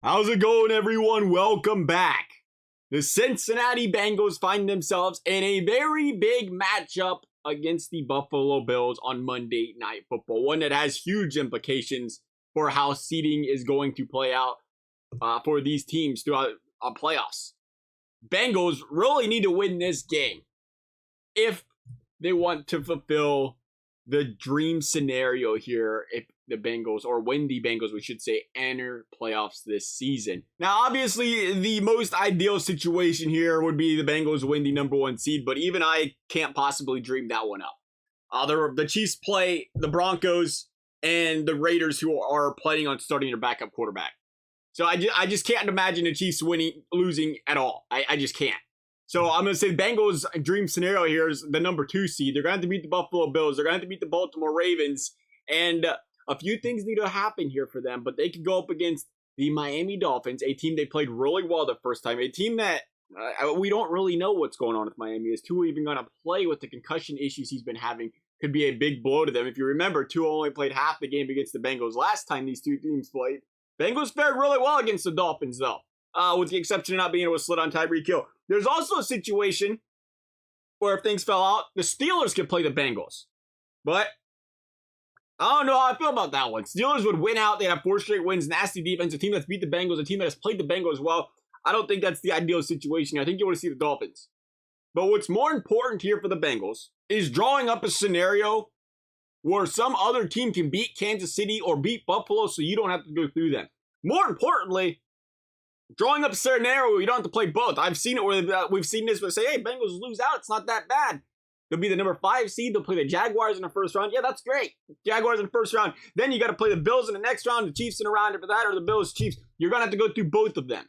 How's it going, everyone? Welcome back. The Cincinnati Bengals find themselves in a very big matchup against the Buffalo Bills on Monday Night Football, one that has huge implications for how seeding is going to play out for these teams throughout playoffs. Bengals really need to win this game if they want to fulfill the dream scenario here if the Bengals, or when the Bengals, we should say, enter playoffs this season. Now, obviously, the most ideal situation here would be the Bengals win the number one seed, but even I can't possibly dream that one up. The Chiefs play the Broncos and the Raiders, who are planning on starting their backup quarterback. So I just can't imagine the Chiefs losing at all. I just can't. So I'm going to say Bengals' dream scenario here is the number 2 seed. They're going to have to beat the Buffalo Bills. They're going to have to beat the Baltimore Ravens. And a few things need to happen here for them, but they could go up against the Miami Dolphins, a team they played really well the first time, a team that we don't really know what's going on with Miami. Is Tua even going to play with the concussion issues he's been having? Could be a big blow to them. If you remember, Tua only played half the game against the Bengals last time these two teams played. Bengals fared really well against the Dolphins, though, with the exception of not being able to slit on Tyreek Hill. There's also a situation where if things fell out, the Steelers could play the Bengals. But I don't know how I feel about that one. Steelers would win out. They have 4 straight wins, nasty defense, a team that's beat the Bengals, a team that has played the Bengals well. I don't think that's the ideal situation. I think you want to see the Dolphins. But what's more important here for the Bengals is drawing up a scenario where some other team can beat Kansas City or beat Buffalo so you don't have to go through them. More importantly, drawing up a scenario where you don't have to play both. I've seen it where we've seen this where say, hey, Bengals lose out. It's not that bad. They'll be the number 5 seed. They'll play the Jaguars in the first round. Yeah, that's great. Jaguars in the first round. Then you got to play the Bills in the next round, the Chiefs in a round after that, or the Bills, Chiefs. You're going to have to go through both of them.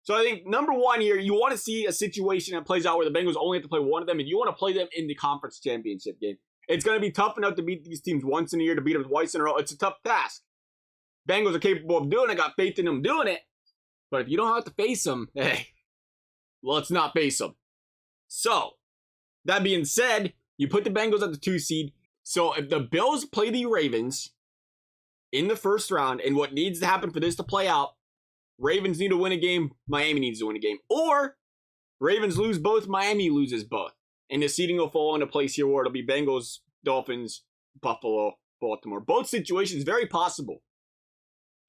So I think, number one here, you want to see a situation that plays out where the Bengals only have to play one of them, and you want to play them in the conference championship game. It's going to be tough enough to beat these teams once in a year, to beat them twice in a row. It's a tough task. Bengals are capable of doing it. Got faith in them doing it. But if you don't have to face them, hey, let's not face them. So, that being said, you put the Bengals at the 2 seed. So if the Bills play the Ravens in the first round, and what needs to happen for this to play out, Ravens need to win a game, Miami needs to win a game. Or Ravens lose both, Miami loses both. And the seeding will fall into place here where it'll be Bengals, Dolphins, Buffalo, Baltimore. Both situations, very possible.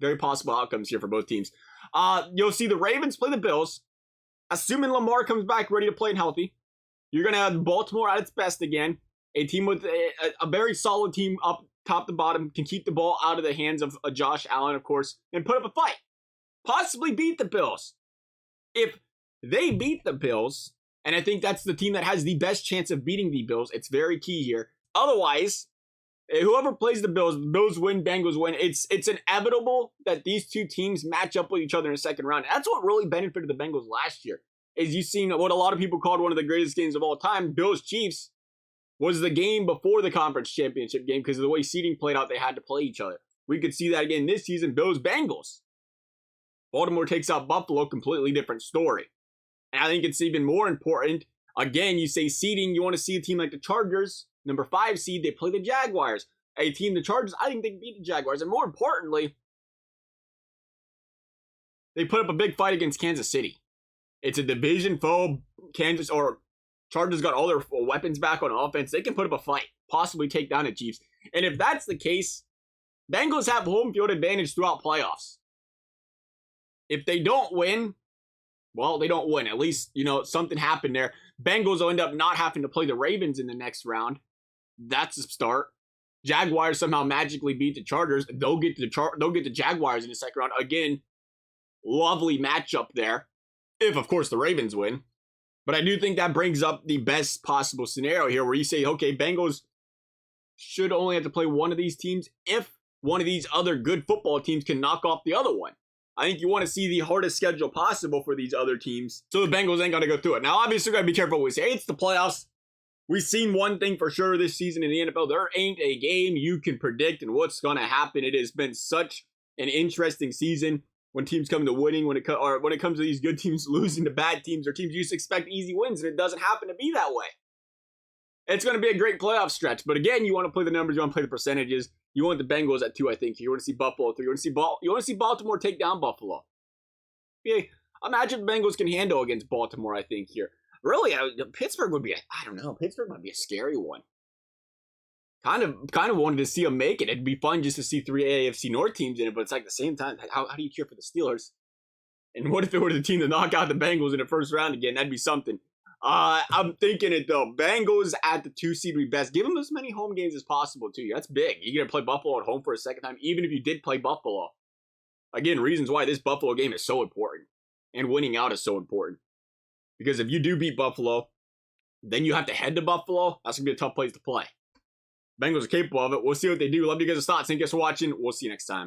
Very possible outcomes here for both teams. You'll see the Ravens play the Bills. Assuming Lamar comes back ready to play and healthy, you're going to have Baltimore at its best again. A team with a very solid team up top to bottom, can keep the ball out of the hands of Josh Allen, of course, and put up a fight. Possibly beat the Bills. If they beat the Bills, and I think that's the team that has the best chance of beating the Bills, it's very key here. Otherwise, whoever plays the Bills win, Bengals win. It's inevitable that these two teams match up with each other in the second round. That's what really benefited the Bengals last year. Is you've seen what a lot of people called one of the greatest games of all time, Bills-Chiefs, was the game before the conference championship game because of the way seeding played out, they had to play each other. We could see that again this season, Bills-Bengals. Baltimore takes out Buffalo, completely different story. And I think it's even more important, again, you say seeding, you want to see a team like the Chargers, number 5 seed, they play the Jaguars. A team, the Chargers, I think they can beat the Jaguars. And more importantly, they put up a big fight against Kansas City. It's a division foe. Kansas or Chargers got all their weapons back on offense. They can put up a fight, possibly take down the Chiefs. And if that's the case, Bengals have home field advantage throughout playoffs. If they don't win, well, they don't win. At least, something happened there. Bengals will end up not having to play the Ravens in the next round. That's a start. Jaguars somehow magically beat the Chargers. They'll get the Jaguars in the second round. Again, lovely matchup there. If, of course, the Ravens win. But I do think that brings up the best possible scenario here where you say, okay, Bengals should only have to play one of these teams if one of these other good football teams can knock off the other one. I think you want to see the hardest schedule possible for these other teams so the Bengals ain't going to go through it. Now, obviously, we got to be careful what we say. It's the playoffs. We've seen one thing for sure this season in the NFL. There ain't a game you can predict and what's going to happen. It has been such an interesting season when teams come to winning, when it comes to these good teams losing to bad teams or teams you just expect easy wins, and it doesn't happen to be that way. It's going to be a great playoff stretch. But again, you want to play the numbers. You want to play the percentages. You want the Bengals at 2, I think. You want to see Buffalo at 3. You want to see Baltimore take down Buffalo. Yeah, imagine Bengals can handle against Baltimore, I think, here. Really, Pittsburgh would be, I don't know, Pittsburgh might be a scary one. Kind of wanted to see them make it. It'd be fun just to see 3 AFC North teams in it, but it's like at the same time, how do you cheer for the Steelers? And what if it were the team to knock out the Bengals in the first round again? That'd be something. I'm thinking it though. Bengals at the 2 seed would be best. Give them as many home games as possible too. That's big. You're gonna play Buffalo at home for a second time, even if you did play Buffalo. Again, reasons why this Buffalo game is so important, and winning out is so important. Because if you do beat Buffalo, then you have to head to Buffalo. That's gonna be a tough place to play. Bengals are capable of it. We'll see what they do. Love you guys' thoughts. Thank you guys for watching. We'll see you next time.